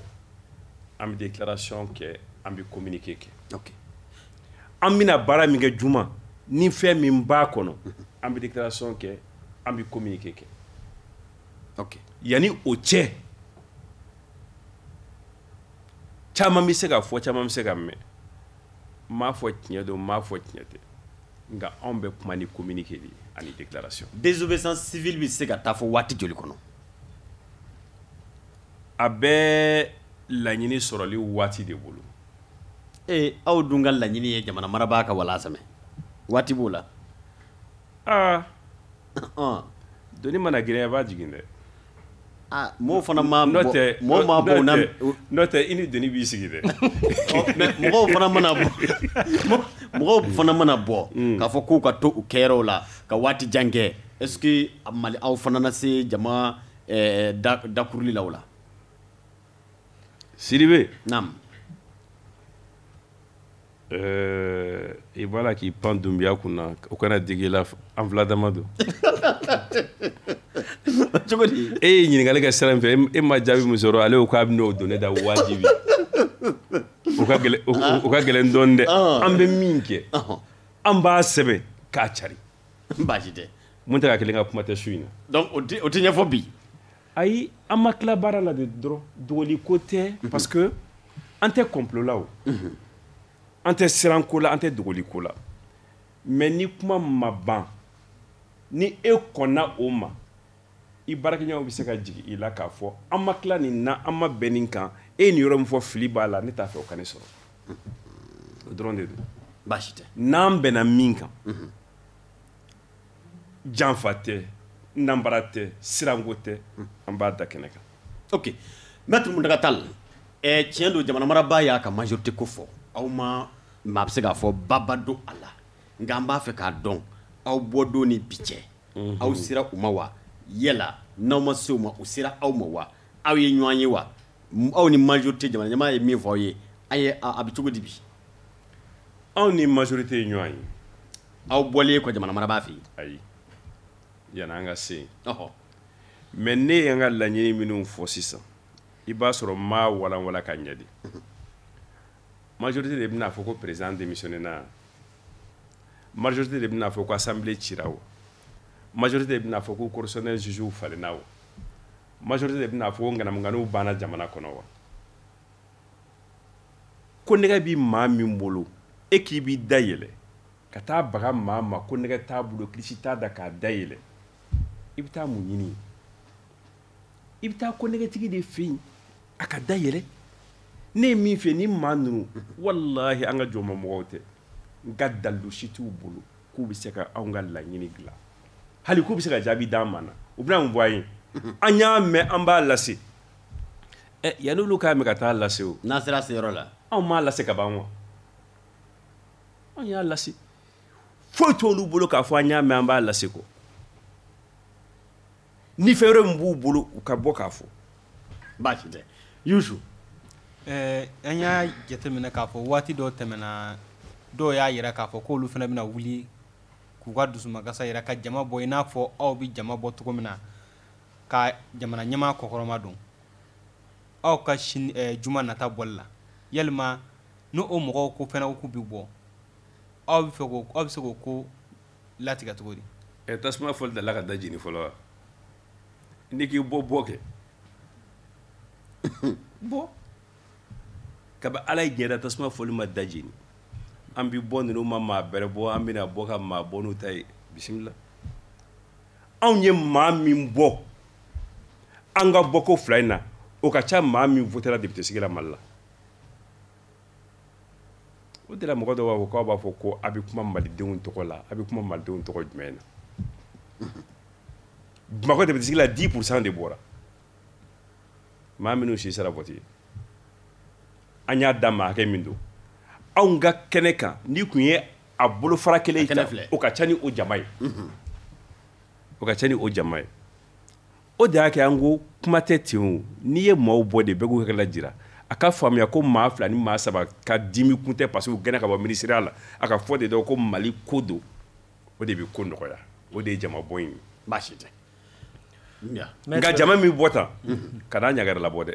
an bi déclaration kɛ an bi communiqué kɛ. ok an bɛna baara min kɛ juma ni fɛn min b'a kɔnɔ an bi déclaration kɛ an bi communiqué kɛ. ok yanni o cɛ caman bɛ se ka fɔ caman bɛ se ka mɛn n m'a fɔ tiɲɛ don n m'a fɔ tiɲɛ tɛ nka anw bɛ kuma ni communiqué de ye ani déclaration. désobéissance civile bɛ se ka taa fɔ waati joli kɔnɔ. a bɛɛ laɲini sɔrɔli waati de bolo. aw dun ka laɲini ye jamana marabaa ka walasɛmɛ waati b'o la. doni mana gɛlɛya i b'a jigin dɛ. mɔgɔw fana ma bɔ mɔgɔw ma bɔ n'o tɛ i ni doni b'i sigi dɛ. mais mɔgɔw fana mana bɔ k'a fɔ k'u ka to u kɛyɔrɔw la ka waati jan kɛ est-ce que Mali aw fana na se jama dakuruli la o la. Sidibe. naam. i b'a la k'i pan Dunbiya kunna o kana digi i la an fila dama don. cogo di. e ye ɲininkali kɛ sira min fɛ e ma jaabi min sɔrɔ ale ko k'a bɛ n'o don ne da wajibi o ka gɛlɛn dɔɔnin dɛ an bɛ min kɛ an b'a sɛbɛn k'a cari. baasi tɛ. mun tɛ ka kelen ka kuma tɛ su in na. donc o tɛ ɲɛfɔ bi. ayi an ma tila baara la de dɔrɔn dogoli ko tɛ parce que an tɛ complot la o an tɛ siran ko la an tɛ dogoli ko la mais ni kuma ma ban ni e kɔnna o ma i baarakɛɲɔgɔnw bɛ se ka jigin i la k'a fɔ an ma tila nin na an ma bɛn nin kan e ye nin yɔrɔ min fɔ fili b'a la ne t'a fɛ o ka ne sɔrɔ o dɔrɔn de don. baasi tɛ. n'an bɛnna min kan janfa tɛ nanbara tɛ siranko tɛ an b'a da kɛnɛ kan. ok maître Muntaka Tall tiɲɛ don jamana marabaa y'a ka majorité ko fɔ aw ma maa bɛ se k'a fɔ baba don a la nka an b'a fɛ k'a dɔn aw bɔ don ni bi cɛ aw sera u ma wa yala n'aw ma se u ma u sera aw ma wa aw ye ɲɔgɔn ye wa aw ni majorité jamana ɲɛmaa ye min fɔ aw ye a bɛ cogo di bi. anw ni majorité ye ɲɔgɔn ye. aw bɔlen kɔ jamana marabaa fɛ yen. ayi yanni an ka se yen. ɔhɔ. mais ne ye n ka laɲini minnu fɔ sisan i b'a sɔrɔ n m'a walanwalan ka ɲɛ de. majorité de bɛna fɔ ko président démissionné na majorité de bɛna fɔ ko assemblée cira o majorité de bɛna fɔ ko correctionnel juges falenna o majorité de bɛna fɔ ko ŋanamuŋanuw banna jamana kɔnɔ wa ko nɛgɛ bi maa min bolo e k'i b'i da yɛlɛ ka taa baga maa ma ko nɛgɛ t'a bolo kilisi t'a da k'a da yɛlɛ i bɛ taa mun ɲini i bɛ taa ko nɛgɛtigi de fɛ yen a ka da yɛlɛ ne ye min fɛ ni maa ninnu walahi an ka jɔnma mɔgɔw tɛ n ka dalilu si t'u bolo k'u bɛ se ka anw ka laɲini dilan hali k'u bɛ se ka jaabi d'an ma na u bɛna mun fɔ an ye an y'a mɛn an b'a lase yanni olu k'a mɛn ka taa lase o n'a sera se yɔrɔ la anw m'a lase ka ban wa anw y'a lase foyi t'olu bolo k'a fɔ an y'a mɛn an b'a lase kɔ ni fɛn wɛrɛ min b'u bolo u ka bɔ k'a fɔ baasi tɛ Yusu an y'a jateminɛ k'a fɔ waati dɔw tɛmɛna dɔw y'a yira k'a fɔ k'olu fana bɛna wuli k'u ka dusumakasa yira ka jama bɔ i n'a fɔ aw bɛ jama bɔ cogo min na ka jamana ɲɛmaa kɔkɔrɔma don aw ka juma nata bɔli la yalima n'o mɔgɔw ko fana k'u bɛ bɔ aw bɛ se k'o ko latigɛ cogo di tasuma fɔli dala ka da jeni fɔlɔ wa n'i k'i bɔ kɛ bɔ kabi ala ye diɲɛ da tasuma fɔli ma da jeni an bi bɔ ninnu ma maa bɛrɛ bɔ an bɛna bɔ ka maa bɔ n'u ta ye bisimila anw ye maa min bɔ an ka bɔ ko fila in na o ka ca maa min votera député sigi la Mali la o de la mɔgɔ dɔw b'a fɔ k'aw b'a fɔ ko a bɛ kuma malidenw tɔgɔ la a bɛ kuma malidenw tɔgɔ jumɛn na Bamakɔ député sigi la 10% de bɔra maa minnu si sera vote ye an y'a da maa hakɛ min don anw ka kɛnɛ kan n'i kun ye a bolofara kelen ta o ka ca ni o jama ye o ka ca ni o jama ye o de y'a kɛ an ko kuma tɛ ten o n'i ye maaw bɔ de bɛɛ k'u hakili lajira a ka faamuya ko maa fila ni maa saba ka dimi kun tɛ parce que u gɛnna ka bɔ ministériya la a ka fɔ de dɔrɔn ko Mali ko don o de bɛ ko nɔgɔya o de ye jama bɔ in ye baasi tɛ nka jama min bɔ tan kana ɲagara labɔ dɛ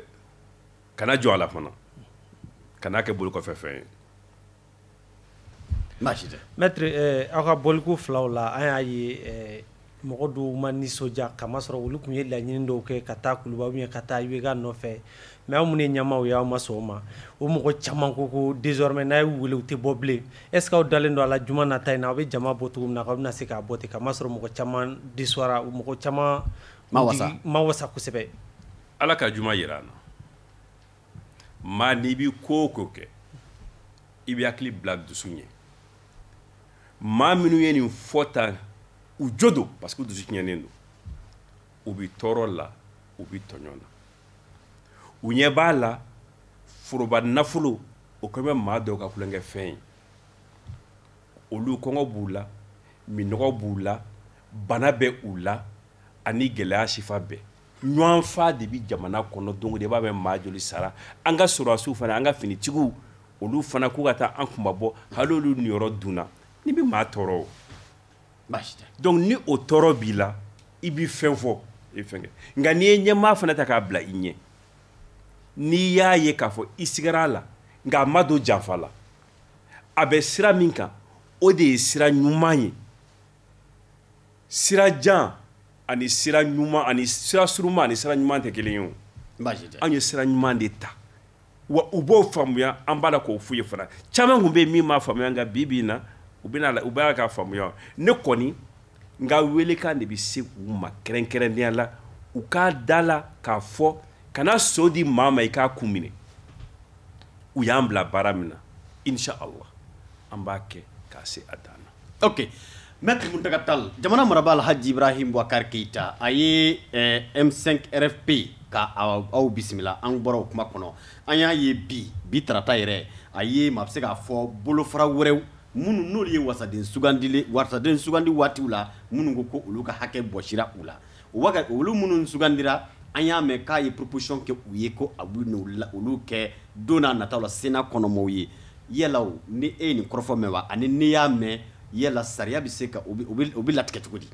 kana jɔ a la fana kana kɛ bolo kɔfɛ fɛn ye baasi tɛ maître aw ka bɔliko filaw la an y'a ye mɔgɔ dɔw ma nisɔndiya kamasɔrɔ olu tun ye laɲini dɔw kɛ ka taa Kuluba ou bien ka taa IBK nɔfɛ mais aw minnu ye ɲɛmaaw ye aw ma sɔn o ma o mɔgɔ caman ko désormais n'a ye wele u tɛ bɔ bilen est ce que aw dalen don a la juma nata in na aw bɛ jama bɔ cogo min na aw bɛna se k'a bɔ ten kamasɔrɔ mɔgɔ caman déçoira mɔgɔ caman ma wasa kosɛbɛ ala ka juma yira an na maa n'i b'i ko o ko kɛ i bɛ hakili bila dusu ɲɛ maa minnu ye nin fɔ tan u jo don parce que u dusu tiɲɛnen don u bɛ tɔɔrɔ la u bɛ tɔɲɔ na u ɲɛ b'a la foroba nafolo o kɛ bɛ maa dɔw ka kulonkɛ fɛn ye olu kɔngɔ b'u la minɔgɔ b'u la bana bɛ u la ani gɛlɛya sifa bɛɛ ɲɔgɔn fa de bɛ jamana kɔnɔ don o don i b'a mɛn maa joli sara an ka sɔrɔdasiw fana an ka finitigiw olu fana k'u ka taa an kunbabɔ hali olu niyɔrɔ dunna ni bɛ maa tɔɔrɔ o baasi tɛ donc ni o tɔɔrɔ b'i la i b'i fɛn fɔ i fɛn kɛ nka n'i ye ɲɛmaa fana ta k'a bila i ɲɛ n'i y'a ye k'a fɔ i sigara a la nka a ma don janfa la a bɛ sira min kan o de ye sira ɲuman ye sira jan ani sira ɲuman ani sira surunman ani sira ɲuman tɛ kelen ye o baasi tɛ anw ye sira ɲuman de ta wa u b'o faamuya an b'a la k'o f'u ye fana caman kun bɛ yen min m'a faamuya nka bi bi in na u b'a ka faamuya ne kɔni n ka welekan de bɛ se u ma kɛrɛnkɛrɛnnenya la u k'a da la k'a fɔ kana so di maa ma i k'a kun minɛ u y'an bila baara min na inshallah an b'a kɛ k'a se a dan na. ok maître Muntaka Tall jamana marabaa Alhaji Ibrahim Boubacar Keita a ye M5 RFP ka aw bisimila an bɔra o kuma kɔnɔ an y'a ye bi tarata yɛrɛ a ye maa bɛ se k'a fɔ bolofara wɛrɛw minnu n'olu ye wasaden sugandi waatiw la minnu ko ko olu ka hakɛ bɔsira u la olu minnu sugandira an y'a mɛn k'a ye proposition kɛ u ye ko a bɛ olu kɛ don n'a nataw la Sénat kɔnɔmaw ye yala ni e ye nin kɔrɔfɔ mɛn wa ani n'i y'a mɛn yala sariya bɛ se ka o bɛ latigɛ cogo di.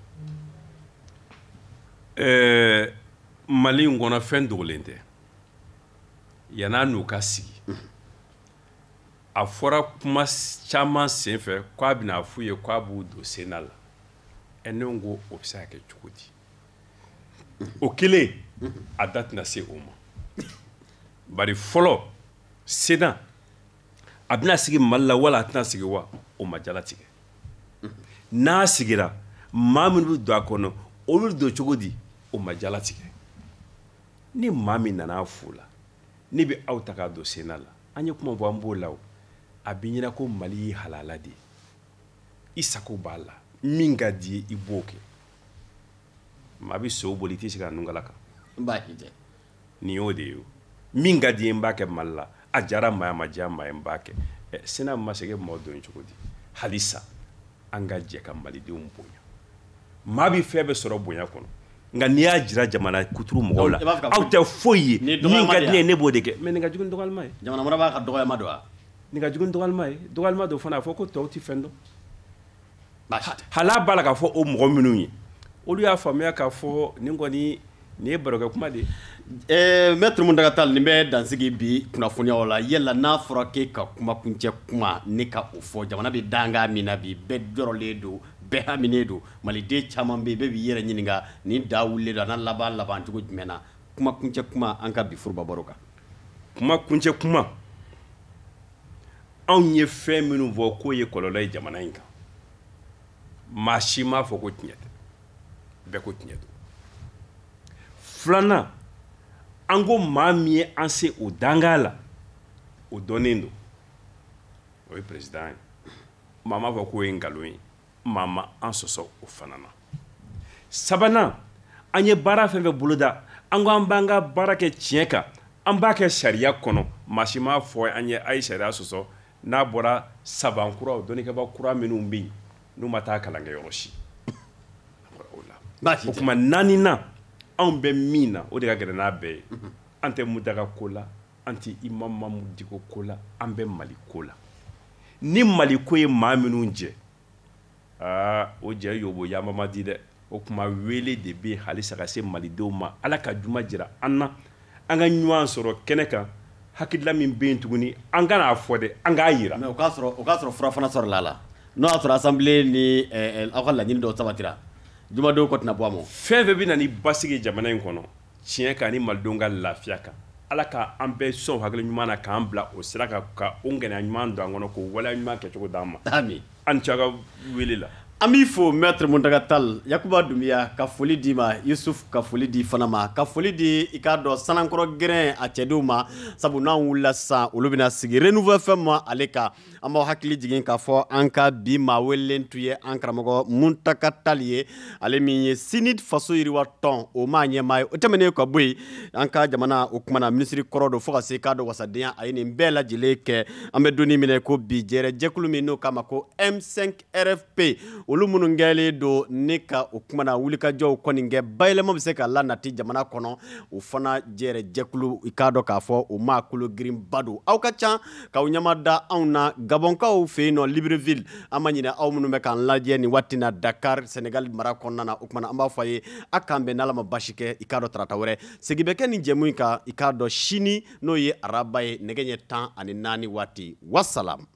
Mali in kɔnɔ fɛn dogolen tɛ yan'a n'u ka sigi a fɔra kuma caman senfɛ k'a bɛna f'u ye k'a b'u don Sénat la ne ko o bɛ se ka kɛ cogo di o kelen a da tɛna se o ma bari fɔlɔ Sénat a bɛna sigi Mali la wala a tɛna sigi wa o ma jalatigɛ n'a sigira maa minnu bɛ don a kɔnɔ olu don cogo di o ma jalatigɛ ni maa min nana fo la ne bɛ aw ta k'a don senna la an ye kuma bɔ an b'o la o a bɛ ɲɛna ko mali ye halala de ye i sago b'a la min ka di ye i b'o kɛ maa bɛ sow boli i tɛ se ka nungala kan nin y'o de ye o min ka di ye n b'a kɛ mali la a jara maa ma diya maa ye n b'a kɛ sena ma se kɛ maaw don cogo di halisa an ka jɛ ka malidenw bonya maa bɛ fɛn bɛɛ sɔrɔ bonya kɔnɔ nka n'i y'a jira jamana kuturu mɔgɔw la aw tɛ foyi ye min ka di ne ye ne b'o de kɛ mɛ nin ka jugu ni dɔgɔyalima ye jamana mara b'a ka dɔgɔyalima don wa nin ka jugu ni dɔgɔyalima ye dɔgɔyalima don fana a fɔ ko tɔw tɛ fɛn dɔn hal'a b'a la k'a fɔ o mɔgɔ minnu ye olu y'a faamuya k'a fɔ nin kɔni nin ye barokɛ kuma de ye Maître Muntaka Tall nin bɛ dansigi bi kunnafoniyaw la yala n'a fɔra k'e ka kuma kuncɛ kuma ne ka o fɔ jamana bɛ danga min na bi bɛɛ jɔrɔlen don bɛɛ haminen don maliden caman bɛ yen bɛɛ b'i yɛrɛ ɲininka nin da wulilen don a n'a laban cogo jumɛn na kuma kuncɛ kuma an ka bi furuba baro kan kuma kuncɛ kuma anw ye fɛn minnu fɔ k'o ye kɔlɔlɔ ye jamana in kan maa si m'a fɔ ko tiɲɛ tɛ bɛɛ ko tiɲɛ don filanan an ko maa min ye an se o danga la o dɔnnen don o ye président ye maa m'a fɔ k'o ye nkalon ye maa ma an sɔsɔ o fana na sabanan an ye baara fɛn fɛn boloda an ko an b'an ka baara kɛ tiɲɛ kan an b'a kɛ sariya kɔnɔ maa si m'a fɔ an ye a ye sariya sɔsɔ n'a bɔra sabankuraw dɔnnikɛba kura minnu bɛ yen n'u ma taa kalan kɛ yɔrɔ si o tuma naaninan anw bɛ min na o de ka gɛrɛ n'a bɛɛ ye an tɛ Muntaka ko la an tɛ Imam Mamu Diko ko la an bɛ Mali ko la ni Mali ko ye maa minnu jɛ o jɛ yobo yama ma di dɛ o tuma wele de bɛ halisa ka se malidenw ma Ala ka juma jira an na an ka ɲɔgɔn sɔrɔ kɛnɛ kan hakilila min bɛ yen tuguni an ka n'a fɔ dɛ an k'a yira mais o k'a sɔrɔ fura fana sɔrɔla a la n'o y'a sɔrɔ assemblée ni aw ka laɲini dɔw sabatira jumadenw kɔ tɛna bɔ a ma fɛn fɛn bɛ na ni basigi jamana in kɔnɔ tiɲɛ kan ni malidenw ka lafiya kan Ala ka an bɛɛ sɔn hakili ɲuman na k'an bila o sira kan ka o ŋaniya ɲuman don an kɔnɔ k'o waleya ɲuman kɛcogo d'an ma ami an cɛ ka wele la an b'i fo Maître Muntaka Tall Yakuba Dunbiya ka foli d'i ma Yusuf ka foli di fana ma ka foli di i k'a dɔn Sanankɔrɔ gɛrɛn a cɛdenw ma sabu n'an wulila sisan olu bɛna sigi Renouveau FM ma ale kan an b'aw hakili jigin k'a fɔ an ka bi maa welelen tun ye an karamɔgɔ Muntaka Tall ye ale min ye Sinid faso yiriwa tɔn o maa ɲɛmaa ye o tɛmɛnen ka bɔ yen an ka jamana o kumana minisiri kɔrɔ don fo ka se k'a dɔn wasadenya a ye nin bɛɛ lajɛlen kɛ an bɛ donni minɛ ko bi jɛrɛ jɛkulu min n'o k'a ma ko M5 RFP olu minnu kɛlen don ne ka o kumana wulikajɔw kɔni kɛ bayɛlɛma bɛ se ka lanati jamana kɔnɔ o fana jɛrɛ jɛkulu i k'a dɔn k'a fɔ o maa kolo girinba don aw ka ca k'aw ɲɛma da anw na Gabɔnkaw fɛ yen nɔ Libreville an ma ɲinɛ aw minnu bɛ k'an lajɛ nin waati na Dakar Senegal mara kɔnɔna na o kumana an b'a fɔ a ye a k'an bɛn n'Ala ma basi kɛ i k'a dɔn tarata wɛrɛ segi bɛ kɛ nin jɛmu in kan i k'a dɔn sini n'o ye araba ye nɛgɛ ɲɛ 14 waati wasalam